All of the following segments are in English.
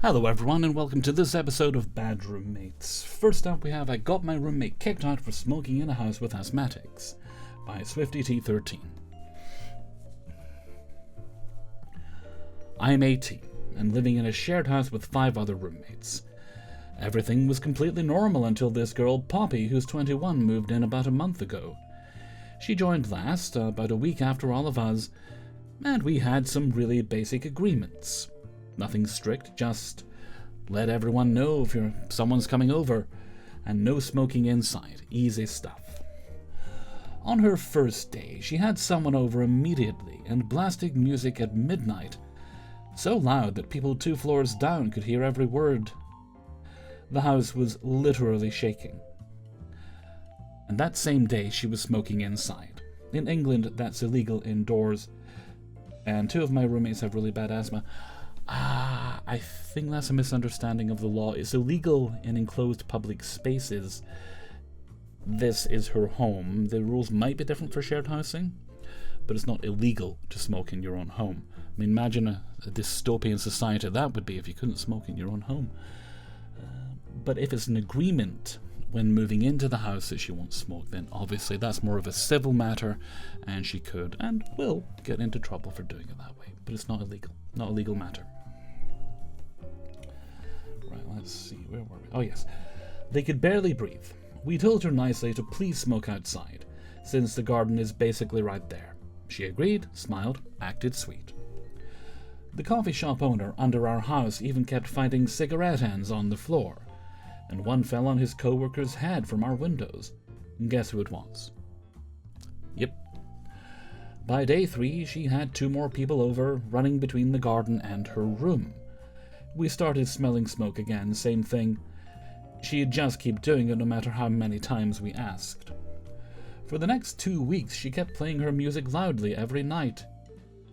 Hello everyone and welcome to this episode of Bad Roommates. First up we have I Got My Roommate Kicked Out for Smoking in a House with Asthmatics by SwiftyT13. I am 18 and living in a shared house with 5 other roommates. Everything was completely normal until this girl Poppy, who's 21, moved in about a month ago. She joined last, about a week after all of us, and we had some really basic agreements. Nothing strict, just let everyone know if someone's coming over, and no smoking inside. Easy stuff. On her first day, she had someone over immediately and blasting music at midnight, so loud that people 2 floors down could hear every word. The house was literally shaking. And that same day, she was smoking inside. In England, that's illegal indoors, and 2 of my roommates have really bad asthma. I think that's a misunderstanding of the law. It's illegal in enclosed public spaces. This is her home. The rules might be different for shared housing, but it's not illegal to smoke in your own home. I mean, imagine a dystopian society that would be if you couldn't smoke in your own home. But if it's an agreement when moving into the house that she won't smoke, then obviously that's more of a civil matter, and she could and will get into trouble for doing it that way. But it's not illegal. Not a legal matter. Right, let's see, where were we? Oh yes. They could barely breathe. We told her nicely to please smoke outside, since the garden is basically right there. She agreed, smiled, acted sweet. The coffee shop owner under our house even kept finding cigarette ends on the floor, and one fell on his co-worker's head from our windows. And guess who it was? Yep. By day 3, she had 2 more people over, running between the garden and her room. We started smelling smoke again, same thing. She'd just keep doing it no matter how many times we asked. For the next 2 weeks, she kept playing her music loudly every night.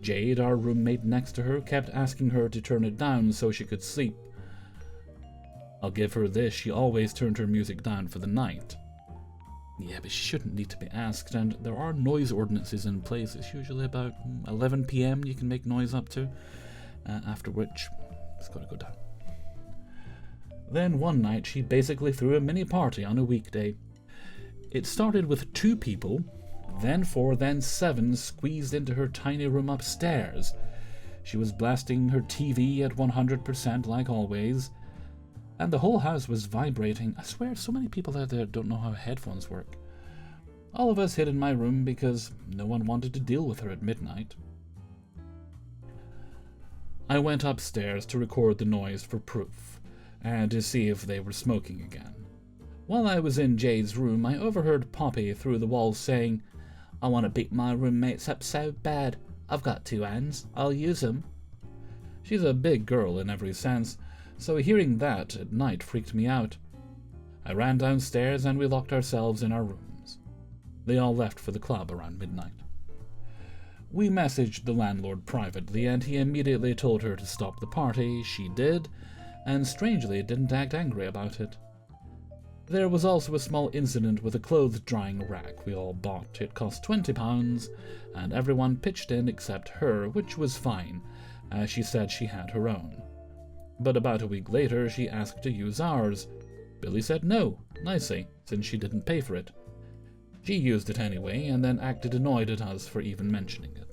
Jade, our roommate next to her, kept asking her to turn it down so she could sleep. I'll give her this, she always turned her music down for the night. Yeah, but she shouldn't need to be asked, and there are noise ordinances in place. It's usually about 11 PM you can make noise up to, after which it's got to go down. Then one night she basically threw a mini party on a weekday. It started with 2 people, then 4, then 7 squeezed into her tiny room upstairs. She was blasting her TV at 100% like always, and the whole house was vibrating. I swear, so many people out there don't know how headphones work. All of us hid in my room because no one wanted to deal with her at midnight. I went upstairs to record the noise for proof, and to see if they were smoking again. While I was in Jade's room, I overheard Poppy through the walls saying, "I want to beat my roommates up so bad. I've got 2 hands. I'll use them." She's a big girl in every sense, so hearing that at night freaked me out. I ran downstairs and we locked ourselves in our rooms. They all left for the club around midnight. We messaged the landlord privately and he immediately told her to stop the party. She did, and strangely didn't act angry about it. There was also a small incident with a clothes drying rack we all bought. It cost £20 and everyone pitched in except her, which was fine, as she said she had her own. But about a week later, she asked to use ours. Billy said no, nicely, since she didn't pay for it. She used it anyway, and then acted annoyed at us for even mentioning it.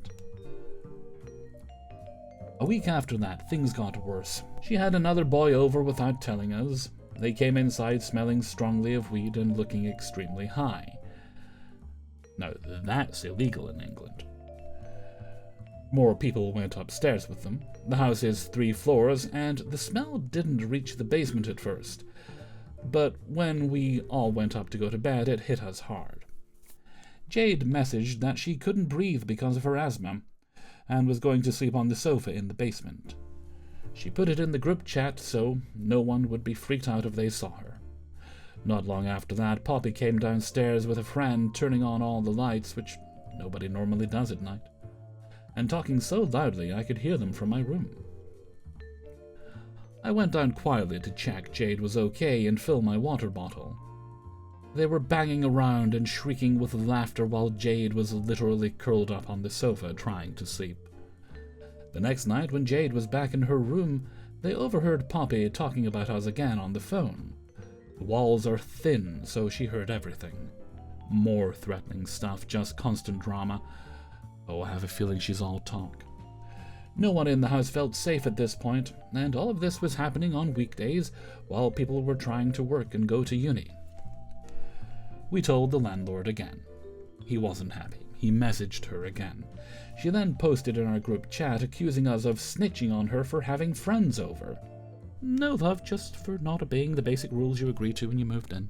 A week after that, things got worse. She had another boy over without telling us. They came inside smelling strongly of weed and looking extremely high. Now, that's illegal in England. More people went upstairs with them. The house is 3 floors, and the smell didn't reach the basement at first. But when we all went up to go to bed, it hit us hard. Jade messaged that she couldn't breathe because of her asthma, and was going to sleep on the sofa in the basement. She put it in the group chat so no one would be freaked out if they saw her. Not long after that, Poppy came downstairs with a friend, turning on all the lights, which nobody normally does at night, and talking so loudly I could hear them from my room. I went down quietly to check Jade was okay and fill my water bottle. They were banging around and shrieking with laughter while Jade was literally curled up on the sofa trying to sleep. The next night, when Jade was back in her room, They overheard Poppy talking about us again on the phone. The walls are thin, so she heard everything. More threatening stuff, just constant drama. Oh, I have a feeling she's all talk. No one in the house felt safe at this point, and all of this was happening on weekdays while people were trying to work and go to uni. We told the landlord again. He wasn't happy. He messaged her again. She then posted in our group chat accusing us of snitching on her for having friends over. No, love, just for not obeying the basic rules you agreed to when you moved in.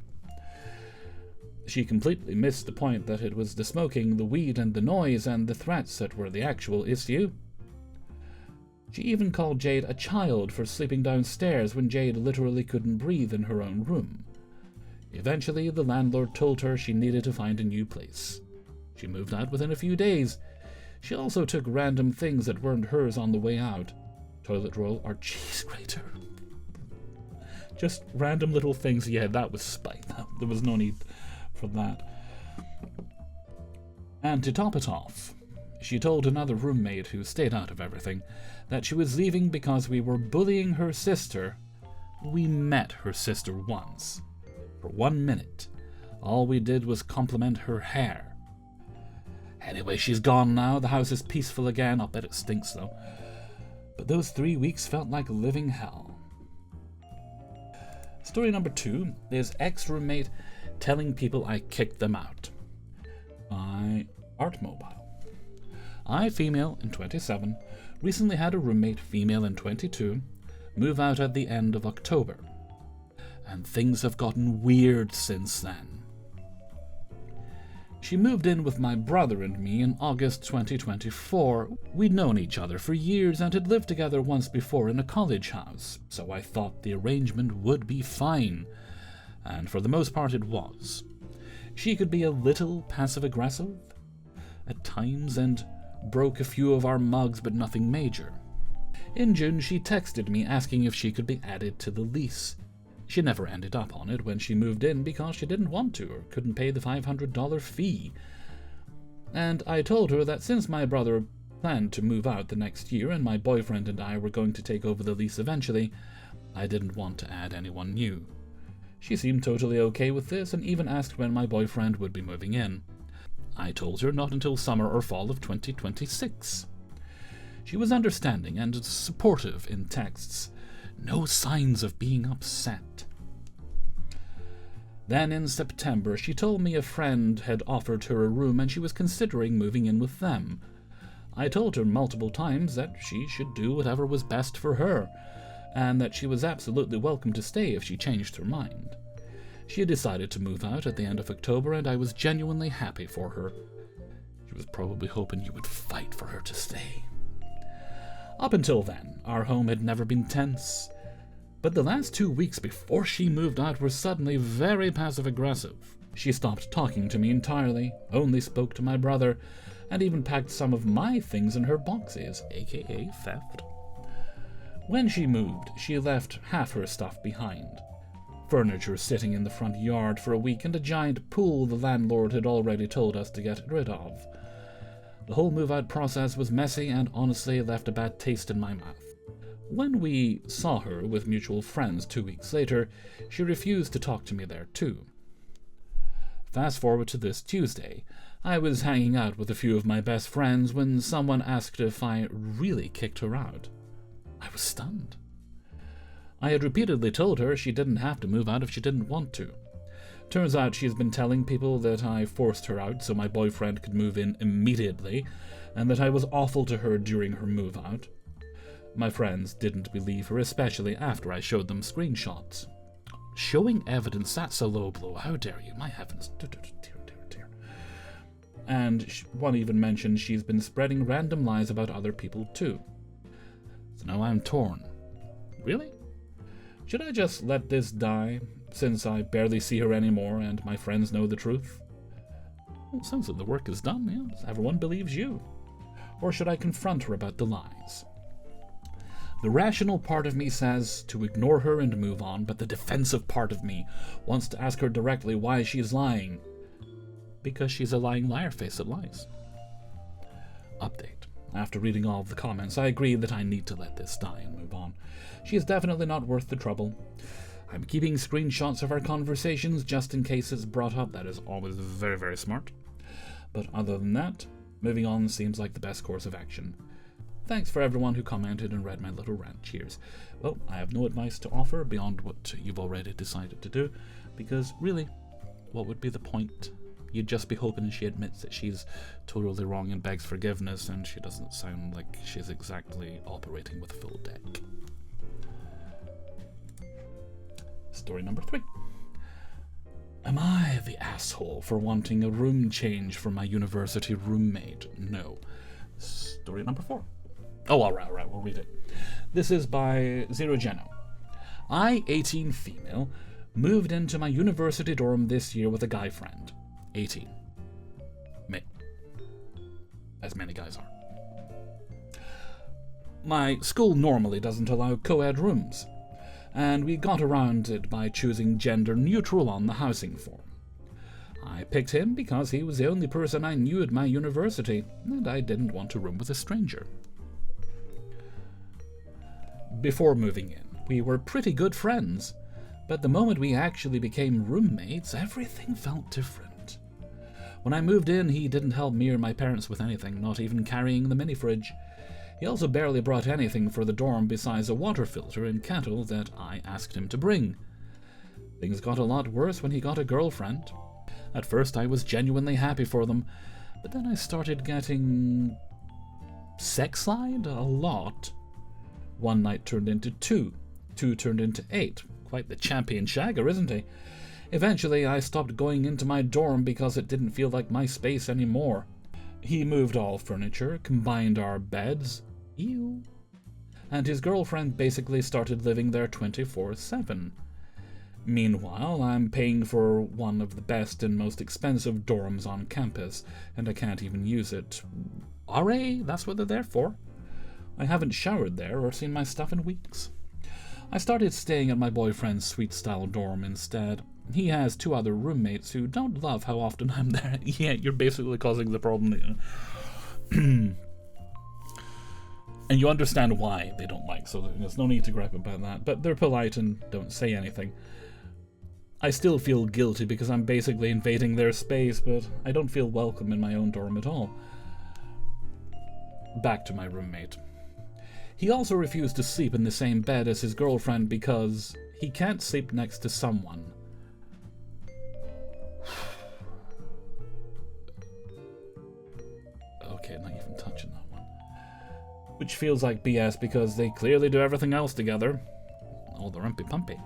She completely missed the point that it was the smoking, the weed, and the noise and the threats that were the actual issue. She even called Jade a child for sleeping downstairs when Jade literally couldn't breathe in her own room. Eventually, the landlord told her she needed to find a new place. She moved out within a few days. She also took random things that weren't hers on the way out. Toilet roll or cheese grater. Just random little things. Yeah, that was spite. There was no need for that. And to top it off, she told another roommate who stayed out of everything that she was leaving because we were bullying her sister. We met her sister once. For 1 minute. All we did was compliment her hair. Anyway, she's gone now. The house is peaceful again. I'll bet it stinks, though. But those 3 weeks felt like living hell. Story number 2 is ex-roommate telling people I kicked them out. By Art Mobile. I, female and 27, recently had a roommate, female and 22, move out at the end of October. And things have gotten weird since then. She moved in with my brother and me in August 2024. We'd known each other for years and had lived together once before in a college house, so I thought the arrangement would be fine. And for the most part it was. She could be a little passive-aggressive at times and broke a few of our mugs, but nothing major. In June, she texted me asking if she could be added to the lease. She never ended up on it when she moved in because she didn't want to or couldn't pay the $500 fee. And I told her that since my brother planned to move out the next year and my boyfriend and I were going to take over the lease eventually, I didn't want to add anyone new. She seemed totally okay with this and even asked when my boyfriend would be moving in. I told her not until summer or fall of 2026. She was understanding and supportive in texts. No signs of being upset. Then in September, she told me a friend had offered her a room and she was considering moving in with them. I told her multiple times that she should do whatever was best for her, and that she was absolutely welcome to stay if she changed her mind. She had decided to move out at the end of October, and I was genuinely happy for her. She was probably hoping you would fight for her to stay. Up until then, our home had never been tense. But the last 2 weeks before she moved out were suddenly very passive-aggressive. She stopped talking to me entirely, only spoke to my brother, and even packed some of my things in her boxes, aka theft. When she moved, she left half her stuff behind. Furniture sitting in the front yard for a week and a giant pool the landlord had already told us to get rid of. The whole move-out process was messy and honestly left a bad taste in my mouth. When we saw her with mutual friends 2 weeks later, she refused to talk to me there too. Fast forward to this Tuesday. I was hanging out with a few of my best friends when someone asked if I really kicked her out. I was stunned. I had repeatedly told her she didn't have to move out if she didn't want to. Turns out she's been telling people that I forced her out so my boyfriend could move in immediately, and that I was awful to her during her move out. My friends didn't believe her, especially after I showed them screenshots. Showing evidence, that's a low blow. How dare you? My heavens. Dear. And one even mentioned she's been spreading random lies about other people too. So now I'm torn. Really? Should I just let this die, since I barely see her anymore and my friends know the truth? Well, it sounds like the work is done, yes. Everyone believes you. Or should I confront her about the lies? The rational part of me says to ignore her and move on, but the defensive part of me wants to ask her directly why she is lying. Because she's a lying liar face that lies. Update. After reading all of the comments, I agree that I need to let this die and move on. She is definitely not worth the trouble. I'm keeping screenshots of our conversations just in case it's brought up. That is always very, very smart. But other than that, moving on seems like the best course of action. Thanks for everyone who commented and read my little rant. Cheers. Well, I have no advice to offer beyond what you've already decided to do, because really, what would be the point? You'd just be hoping she admits that she's totally wrong and begs forgiveness, and she doesn't sound like she's exactly operating with a full deck. Story number 3. Am I the asshole for wanting a room change for my university roommate? No. Story number 4. Oh, alright, we'll read it. This is by Zero Geno. I, 18 female, moved into my university dorm this year with a guy friend. 18. Me. As many guys are. My school normally doesn't allow co-ed rooms, and we got around it by choosing gender neutral on the housing form. I picked him because he was the only person I knew at my university, and I didn't want to room with a stranger. Before moving in, we were pretty good friends, but the moment we actually became roommates, everything felt different. When I moved in, he didn't help me or my parents with anything, not even carrying the mini-fridge. He also barely brought anything for the dorm besides a water filter and kettle that I asked him to bring. Things got a lot worse when he got a girlfriend. At first I was genuinely happy for them, but then I started getting sex-lied a lot. One night turned into 2. 2 turned into 8. Quite the champion shagger, isn't he? Eventually, I stopped going into my dorm because it didn't feel like my space anymore. He moved all furniture, combined our beds, ew, and his girlfriend basically started living there 24/7. Meanwhile, I'm paying for one of the best and most expensive dorms on campus, and I can't even use it. RA, that's what they're there for. I haven't showered there or seen my stuff in weeks. I started staying at my boyfriend's suite-style dorm instead. He has 2 other roommates who don't love how often I'm there. Yeah, you're basically causing the problem. And you understand why they don't like, so there's no need to gripe about that. But they're polite and don't say anything. I still feel guilty because I'm basically invading their space, but I don't feel welcome in my own dorm at all. Back to my roommate. He also refused to sleep in the same bed as his girlfriend because he can't sleep next to someone. Okay, not even touching that one. Which feels like BS because they clearly do everything else together. Oh, the rumpy-pumpy.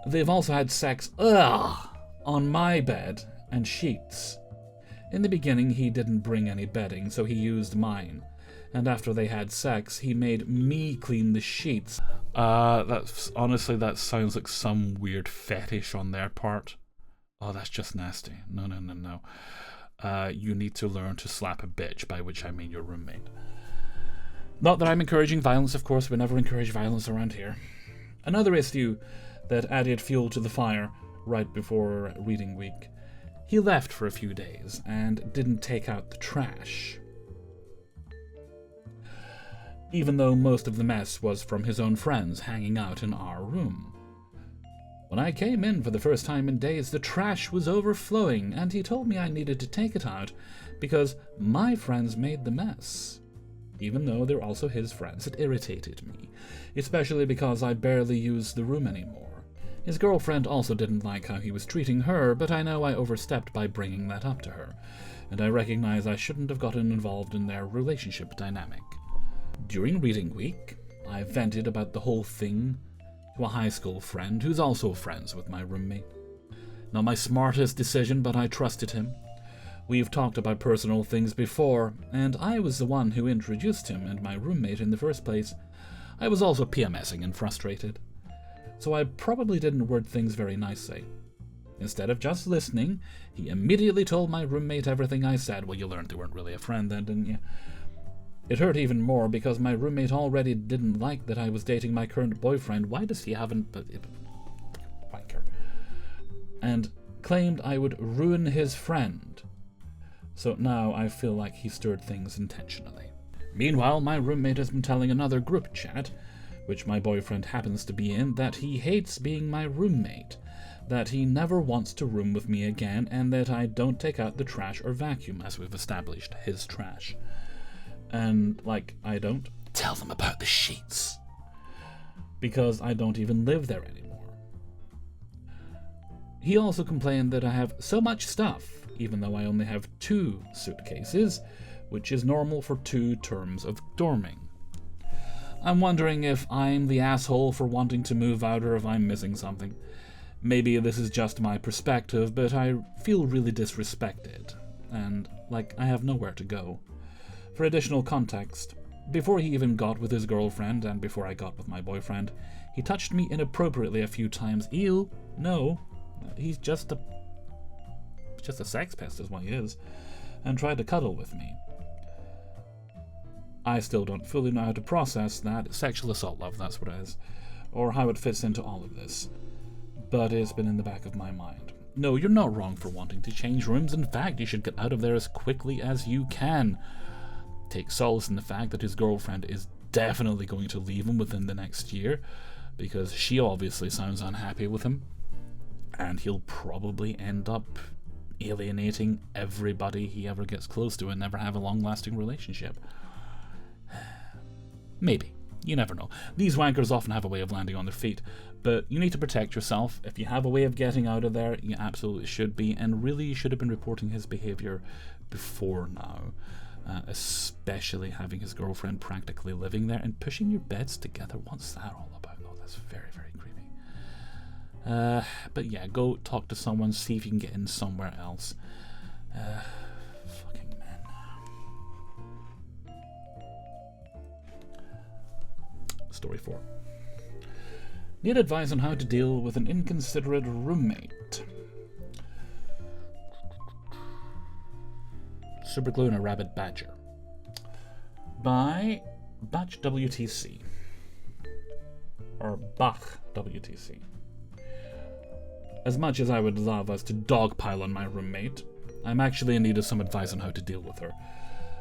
They've also had sex, on my bed and sheets. In the beginning, he didn't bring any bedding, so he used mine. And after they had sex, he made me clean the sheets. Honestly, that sounds like some weird fetish on their part. Oh, that's just nasty. No. You need to learn to slap a bitch, by which I mean your roommate. Not that I'm encouraging violence, of course. We never encourage violence around here. Another issue that added fuel to the fire right before reading week. He left for a few days and didn't take out the trash, even though most of the mess was from his own friends hanging out in our room. When I came in for the first time in days, the trash was overflowing, and he told me I needed to take it out because my friends made the mess. Even though they're also his friends, it irritated me, especially because I barely used the room anymore. His girlfriend also didn't like how he was treating her, but I know I overstepped by bringing that up to her, and I recognize I shouldn't have gotten involved in their relationship dynamic. During reading week, I vented about the whole thing to a high school friend who's also friends with my roommate. Not my smartest decision, but I trusted him. We've talked about personal things before, and I was the one who introduced him and my roommate in the first place. I was also PMSing and frustrated, so I probably didn't word things very nicely. Instead of just listening, he immediately told my roommate everything I said. Well, you learned they weren't really a friend then, didn't you? It hurt even more because my roommate already didn't like that I was dating my current boyfriend. Why does he haven't... wanker. And claimed I would ruin his friend. So now I feel like he stirred things intentionally. Meanwhile, my roommate has been telling another group chat, which my boyfriend happens to be in, that he hates being my roommate, that he never wants to room with me again, and that I don't take out the trash or vacuum, as we've established, his trash. And, I don't tell them about the sheets, because I don't even live there anymore. He also complained that I have so much stuff, even though I only have 2 suitcases, which is normal for 2 terms of dorming. I'm wondering if I'm the asshole for wanting to move out or if I'm missing something. Maybe this is just my perspective, but I feel really disrespected, and I have nowhere to go. For additional context, before he even got with his girlfriend and before I got with my boyfriend, he touched me inappropriately a few times. Ew, no, he's just a sex pest is what he is, and tried to cuddle with me. I still don't fully know how to process that. Sexual assault, love, that's what it is. Or how it fits into all of this. But it's been in the back of my mind. No, you're not wrong for wanting to change rooms. In fact, you should get out of there as quickly as you can. Take solace in the fact that his girlfriend is definitely going to leave him within the next year, because she obviously sounds unhappy with him. And he'll probably end up alienating everybody he ever gets close to and never have a long-lasting relationship. Maybe. You never know. These wankers often have a way of landing on their feet, but you need to protect yourself. If you have a way of getting out of there, you absolutely should be, and really you should have been reporting his behavior before now, especially having his girlfriend practically living there and pushing your beds together. What's that all about? Oh, that's very, very creepy. But yeah, go talk to someone, see if you can get in somewhere else. Fucking men. Story 4. Need advice on how to deal with an inconsiderate roommate. Superglue and a Rabbit Badger. By Batch WTC. Or Bach WTC. As much as I would love us to dogpile on my roommate, I'm actually in need of some advice on how to deal with her.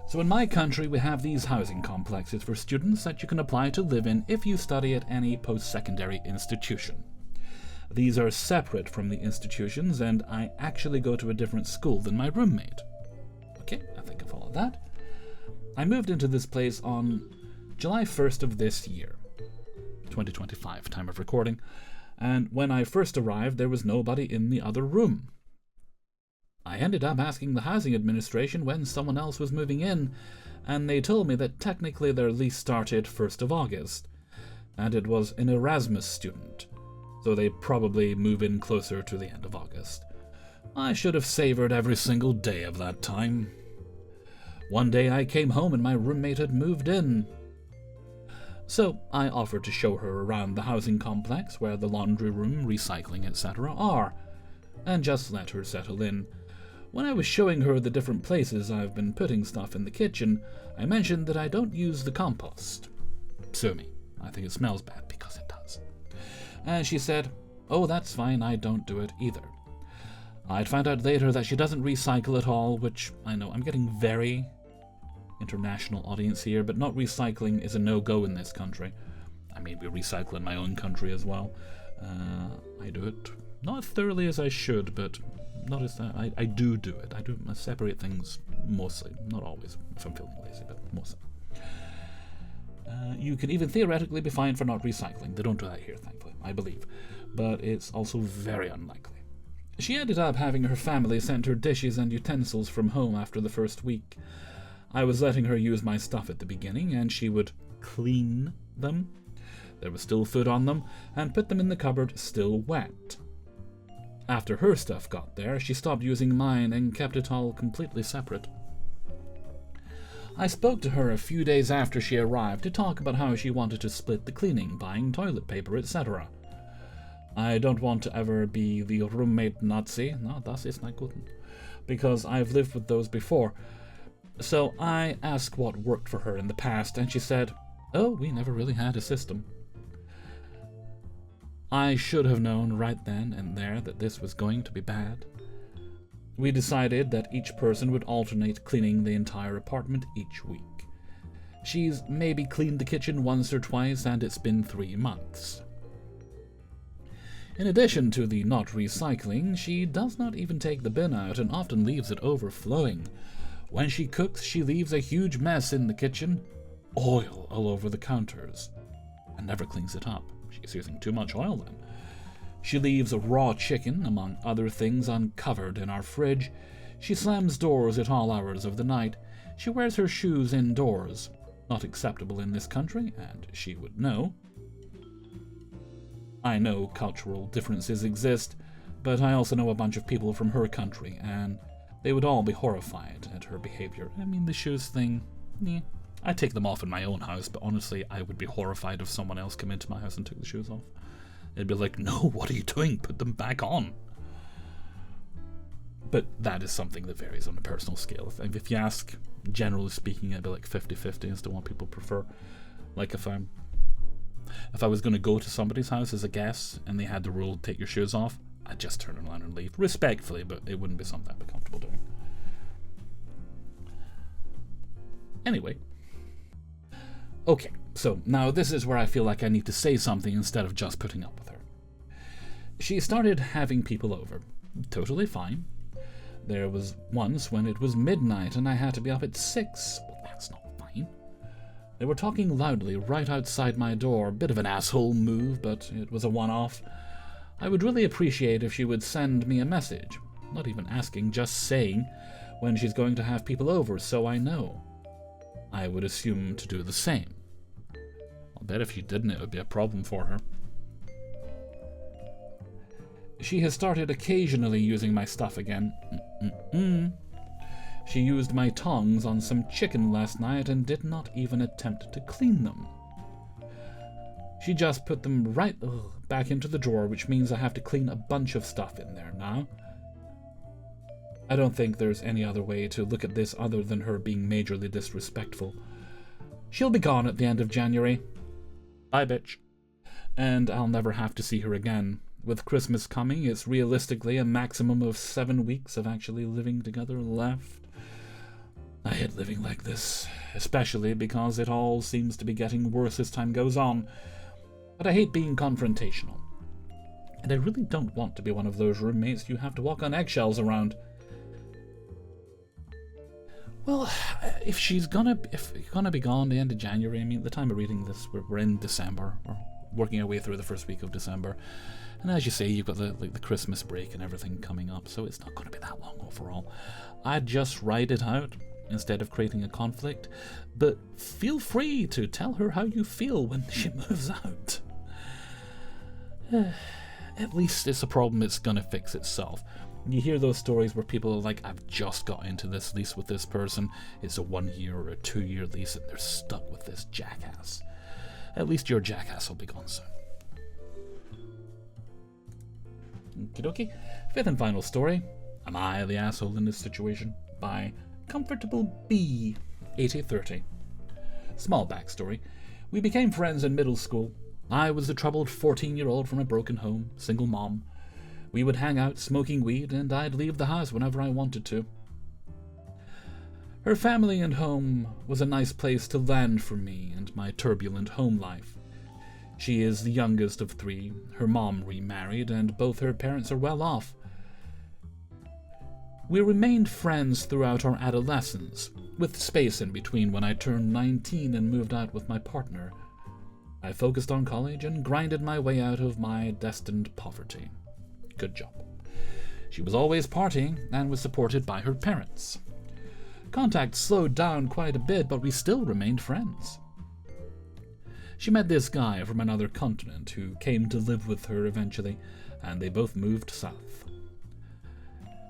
So in my country, we have these housing complexes for students that you can apply to live in if you study at any post-secondary institution. These are separate from the institutions, and I actually go to a different school than my roommate. Okay, I think I follow that. I moved into this place on July 1st of this year, 2025, time of recording, and when I first arrived, there was nobody in the other room. I ended up asking the housing administration when someone else was moving in, and they told me that technically their lease started 1st of August, and it was an Erasmus student, so they probably move in closer to the end of August. I should have savored every single day of that time. One day I came home and my roommate had moved in. So I offered to show her around the housing complex where the laundry room, recycling, etc. are, and just let her settle in. When I was showing her the different places I've been putting stuff in the kitchen, I mentioned that I don't use the compost. Sue me. I think it smells bad because it does. And she said, "Oh, that's fine, I don't do it either." I'd found out later that she doesn't recycle at all, which I know I'm getting very international audience here, but not recycling is a no-go in this country. I mean, we recycle in my own country as well. I do it not as thoroughly as I should, but not as I do it. I separate things mostly, not always, if I'm feeling lazy, but mostly. You can even theoretically be fined for not recycling. They don't do that here, thankfully, I believe, but it's also very unlikely. She ended up having her family send her dishes and utensils from home after the first week. I was letting her use my stuff at the beginning, and she would clean them. There was still food on them, and put them in the cupboard still wet. After her stuff got there, she stopped using mine and kept it all completely separate. I spoke to her a few days after she arrived to talk about how she wanted to split the cleaning, buying toilet paper, etc. I don't want to ever be the roommate Nazi, no, das ist nicht gut, because I've lived with those before. So I asked what worked for her in the past, and she said, "Oh, we never really had a system." I should have known right then and there that this was going to be bad. We decided that each person would alternate cleaning the entire apartment each week. She's maybe cleaned the kitchen once or twice, and it's been 3 months. In addition to the not recycling, she does not even take the bin out and often leaves it overflowing. When she cooks, she leaves a huge mess in the kitchen, oil all over the counters, and never cleans it up. She's using too much oil then. She leaves a raw chicken, among other things, uncovered in our fridge. She slams doors at all hours of the night. She wears her shoes indoors. Not acceptable in this country, and she would know. I know cultural differences exist, but I also know a bunch of people from her country, and they would all be horrified at her behavior. I mean, the shoes thing, I take them off in my own house, but honestly, I would be horrified if someone else came into my house and took the shoes off. They'd be like, no, what are you doing? Put them back on. But that is something that varies on a personal scale. If you ask, generally speaking, I'd be like 50-50 as to what people prefer. Like if I was going to go to somebody's house as a guest and they had the rule, take your shoes off, I'd just turn around and leave. Respectfully, but it wouldn't be something I'd be comfortable doing. Anyway. Okay, so now this is where I feel like I need to say something instead of just putting up with her. She started having people over. Totally fine. There was once when it was midnight and I had to be up at 6. Well, that's not fine. They were talking loudly right outside my door. Bit of an asshole move, but it was a one-off. I would really appreciate if she would send me a message. Not even asking, just saying when she's going to have people over, so I know. I would assume to do the same. I'll bet if she didn't, it would be a problem for her. She has started occasionally using my stuff again. She used my tongs on some chicken last night and did not even attempt to clean them. She just put them right back into the drawer, which means I have to clean a bunch of stuff in there now. I don't think there's any other way to look at this other than her being majorly disrespectful. She'll be gone at the end of January. Bye, bitch. And I'll never have to see her again. With Christmas coming, it's realistically a maximum of 7 weeks of actually living together left. I hate living like this, especially because it all seems to be getting worse as time goes on. But I hate being confrontational. And I really don't want to be one of those roommates you have to walk on eggshells around. Well, if you're gonna be gone the end of January, I mean, at the time of reading this, we're in December. We're working our way through the first week of December. And as you say, you've got the Christmas break and everything coming up, so it's not going to be that long overall. I'd just ride it out instead of creating a conflict. But feel free to tell her how you feel when she moves out. At least it's a problem that's going to fix itself. You hear those stories where people are like, I've just got into this lease with this person. It's a 1-year or a 2-year lease and they're stuck with this jackass. At least your jackass will be gone soon. Okie dokie. Fifth and final story. Am I the asshole in this situation? By Comfortable B, 8030. Small backstory. We became friends in middle school. I was the troubled 14-year-old from a broken home, single mom. We would hang out smoking weed, and I'd leave the house whenever I wanted to. Her family and home was a nice place to land for me and my turbulent home life. She is the youngest of 3. Her mom remarried, and both her parents are well off. We remained friends throughout our adolescence, with space in between when I turned 19 and moved out with my partner. I focused on college and grinded my way out of my destined poverty. Good job. She was always partying and was supported by her parents. Contact slowed down quite a bit, but we still remained friends. She met this guy from another continent who came to live with her eventually, and they both moved south.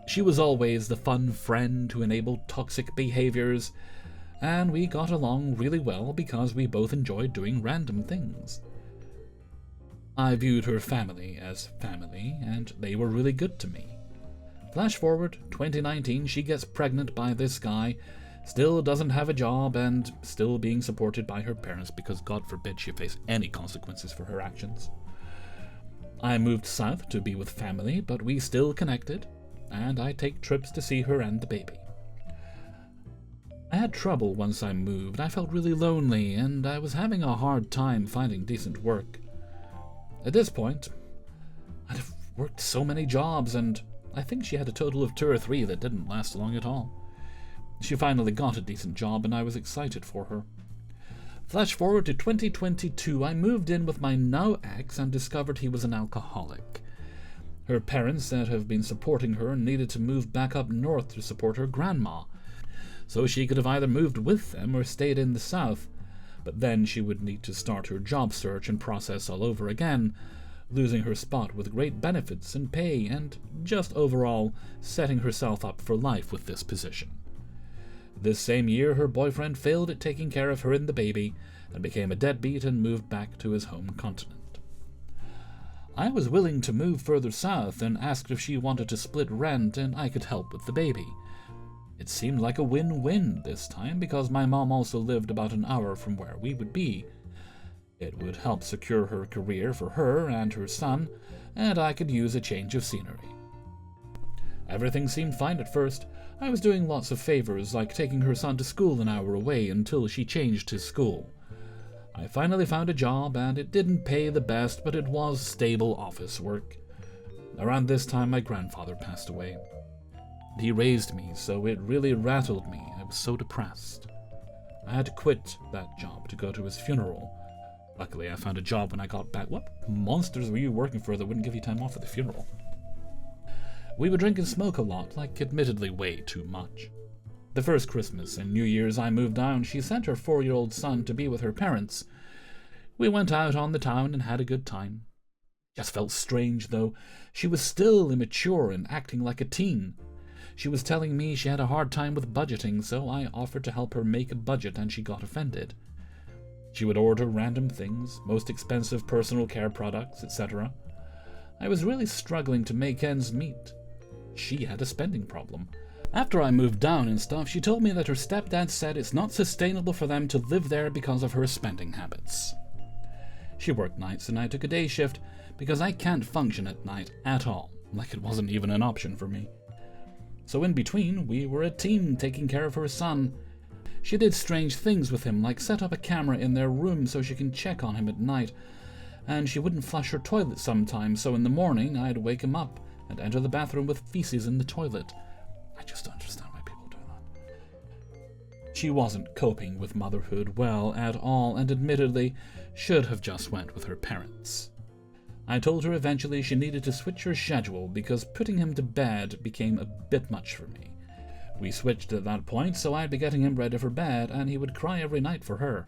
She was always the fun friend who enabled toxic behaviors, and we got along really well because we both enjoyed doing random things. I viewed her family as family, and they were really good to me. Flash forward, 2019, she gets pregnant by this guy, still doesn't have a job, and still being supported by her parents because God forbid she face any consequences for her actions. I moved south to be with family, but we still connected. and I take trips to see her and the baby. I had trouble once I moved. I felt really lonely, and I was having a hard time finding decent work. At this point, I'd have worked so many jobs, and I think she had a total of 2 or 3 that didn't last long at all. She finally got a decent job, and I was excited for her. Flash forward to 2022, I moved in with my now ex and discovered he was an alcoholic. Her parents that have been supporting her needed to move back up north to support her grandma, so she could have either moved with them or stayed in the south, but then she would need to start her job search and process all over again, losing her spot with great benefits and pay, and just overall setting herself up for life with this position. This same year, her boyfriend failed at taking care of her and the baby, and became a deadbeat and moved back to his home continent. I was willing to move further south and asked if she wanted to split rent and I could help with the baby. It seemed like a win-win this time because my mom also lived about an hour from where we would be. It would help secure her career for her and her son, and I could use a change of scenery. Everything seemed fine at first. I was doing lots of favors, like taking her son to school an hour away until she changed his school. I finally found a job, and it didn't pay the best, but it was stable office work. Around this time, my grandfather passed away. He raised me, so it really rattled me. I was so depressed. I had to quit that job to go to his funeral. Luckily, I found a job when I got back. What monsters were you working for that wouldn't give you time off for the funeral? We would drink and smoke a lot, like admittedly way too much. The first Christmas and New Year's I moved down, she sent her 4-year-old son to be with her parents. We went out on the town and had a good time. Just felt strange, though. She was still immature and acting like a teen. She was telling me she had a hard time with budgeting, so I offered to help her make a budget, and she got offended. She would order random things, most expensive personal care products, etc. I was really struggling to make ends meet. She had a spending problem. After I moved down and stuff, she told me that her stepdad said it's not sustainable for them to live there because of her spending habits. She worked nights and I took a day shift because I can't function at night at all, like it wasn't even an option for me. So in between, we were a team taking care of her son. She did strange things with him, like set up a camera in their room so she can check on him at night, and she wouldn't flush her toilet sometimes, so in the morning I'd wake him up and enter the bathroom with feces in the toilet. I just don't understand why people do that. She wasn't coping with motherhood well at all, and admittedly should have just went with her parents. I told her eventually she needed to switch her schedule because putting him to bed became a bit much for me. We switched at that point, so I'd be getting him ready for bed, and he would cry every night for her.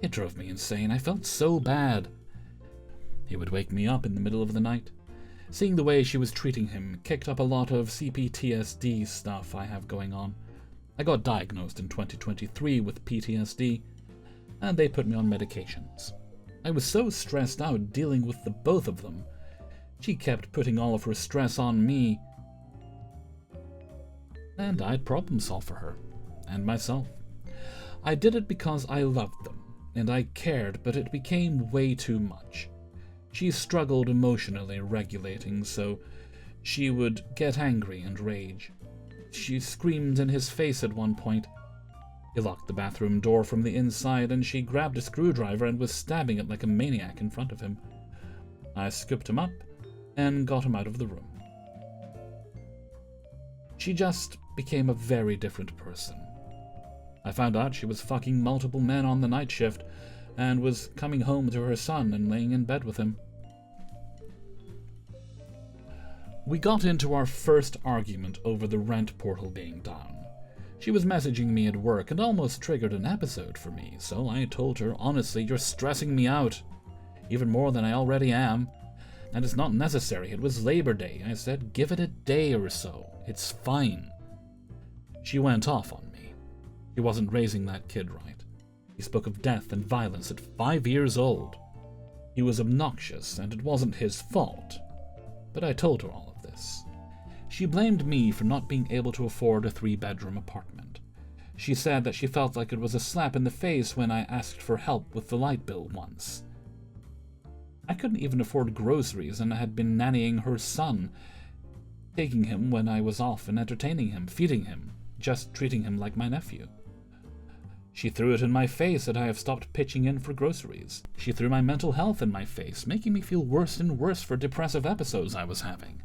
It drove me insane. I felt so bad. He would wake me up in the middle of the night. Seeing the way she was treating him kicked up a lot of CPTSD stuff I have going on. I got diagnosed in 2023 with PTSD, and they put me on medications. I was so stressed out dealing with the both of them. She kept putting all of her stress on me, and I'd problem solve for her, and myself. I did it because I loved them, and I cared, but it became way too much. She struggled emotionally regulating, so she would get angry and rage. She screamed in his face at one point. He locked the bathroom door from the inside, and she grabbed a screwdriver and was stabbing it like a maniac in front of him. I scooped him up and got him out of the room. She just became a very different person. I found out she was fucking multiple men on the night shift, and was coming home to her son and laying in bed with him. We got into our first argument over the rent portal being down. She was messaging me at work and almost triggered an episode for me, so I told her, honestly, you're stressing me out, even more than I already am, and it's not necessary. It was Labor Day. I said, give it a day or so. It's fine. She went off on me. She wasn't raising that kid right. He spoke of death and violence at 5 years old. He was obnoxious, and it wasn't his fault. But I told her all of this. She blamed me for not being able to afford a 3-bedroom apartment. She said that she felt like it was a slap in the face when I asked for help with the light bill once. I couldn't even afford groceries, and I had been nannying her son. taking him when I was off and entertaining him, feeding him, just treating him like my nephew. She threw it in my face that I have stopped pitching in for groceries. She threw my mental health in my face, making me feel worse and worse for depressive episodes I was having.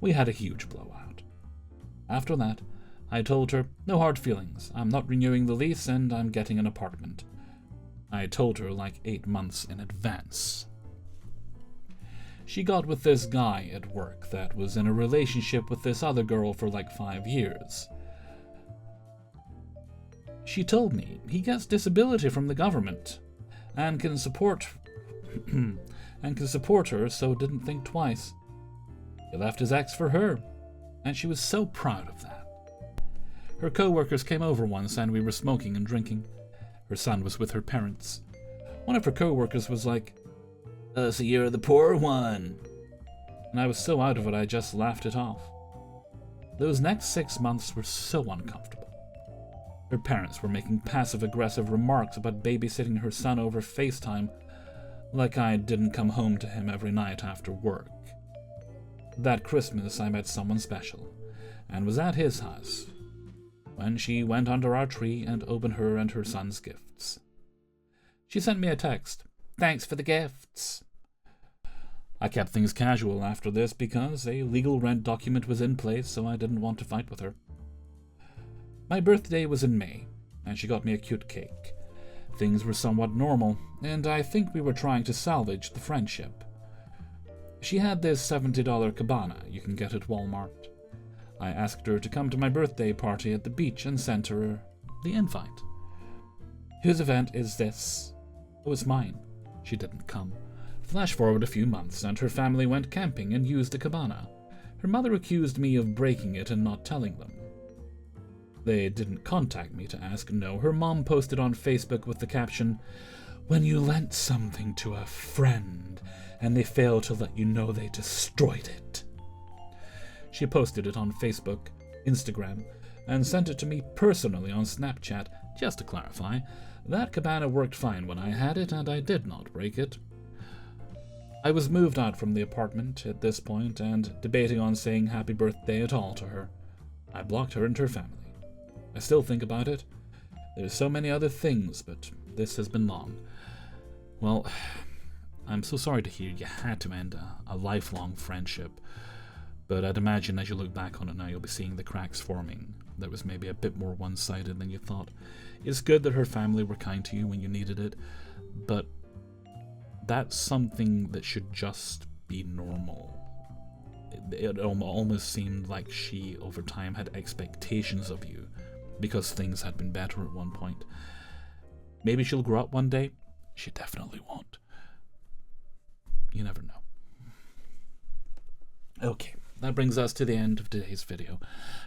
We had a huge blowout. After that, I told her, no hard feelings, I'm not renewing the lease and I'm getting an apartment. I told her like 8 months in advance. She got with this guy at work that was in a relationship with this other girl for like 5 years. She told me he gets disability from the government and can support her, so didn't think twice. He left his ex for her, and she was so proud of that. Her co-workers came over once and we were smoking and drinking. Her son was with her parents. One of her co-workers was like, "Oh, so you're the poor one." And I was so out of it I just laughed it off. Those next 6 months were so uncomfortable. Her parents were making passive-aggressive remarks about babysitting her son over FaceTime, like I didn't come home to him every night after work. That Christmas I met someone special, and was at his house, when she went under our tree and opened her and her son's gifts. She sent me a text, "Thanks for the gifts." I kept things casual after this because a legal rent document was in place, so I didn't want to fight with her. My birthday was in May, and she got me a cute cake. Things were somewhat normal, and I think we were trying to salvage the friendship. She had this $70 cabana you can get at Walmart. I asked her to come to my birthday party at the beach and sent her the invite. "Whose event is this?" "Oh, it's mine." She didn't come. Flash forward a few months, and her family went camping and used the cabana. Her mother accused me of breaking it and not telling them. They didn't contact me to ask. No, her mom posted on Facebook with the caption, "When you lent something to a friend and they fail to let you know they destroyed it." She posted it on Facebook, Instagram, and sent it to me personally on Snapchat. Just to clarify, that cabana worked fine when I had it and I did not break it. I was moved out from the apartment at this point and debating on saying happy birthday at all to her. I blocked her and her family. I still think about it. There's so many other things, but this has been long. Well, I'm so sorry to hear you had to end a lifelong friendship, but I'd imagine as you look back on it now, you'll be seeing the cracks forming. That was maybe a bit more one-sided than you thought. It's good that her family were kind to you when you needed it, but that's something that should just be normal. It almost seemed like she, over time, had expectations of you because things had been better at one point. Maybe she'll grow up one day. She definitely won't. You never know. Okay, that brings us to the end of today's video.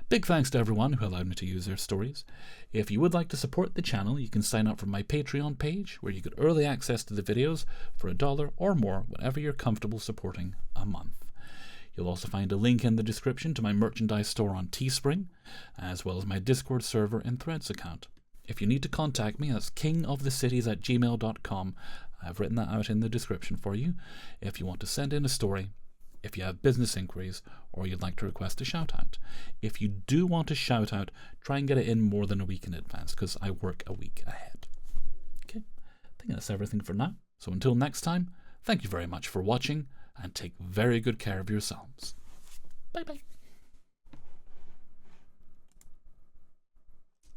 Big thanks to everyone who allowed me to use their stories. If you would like to support the channel, you can sign up for my Patreon page, where you get early access to the videos for $1 or more whenever you're comfortable supporting a month. You'll also find a link in the description to my merchandise store on Teespring, as well as my Discord server and Threads account. If you need to contact me, that's kingofthecities@gmail.com. I've written that out in the description for you. If you want to send in a story, if you have business inquiries, or you'd like to request a shout out. If you do want a shout out, try and get it in more than a week in advance, because I work a week ahead. Okay, I think that's everything for now. So until next time, thank you very much for watching, and take very good care of yourselves. Bye bye.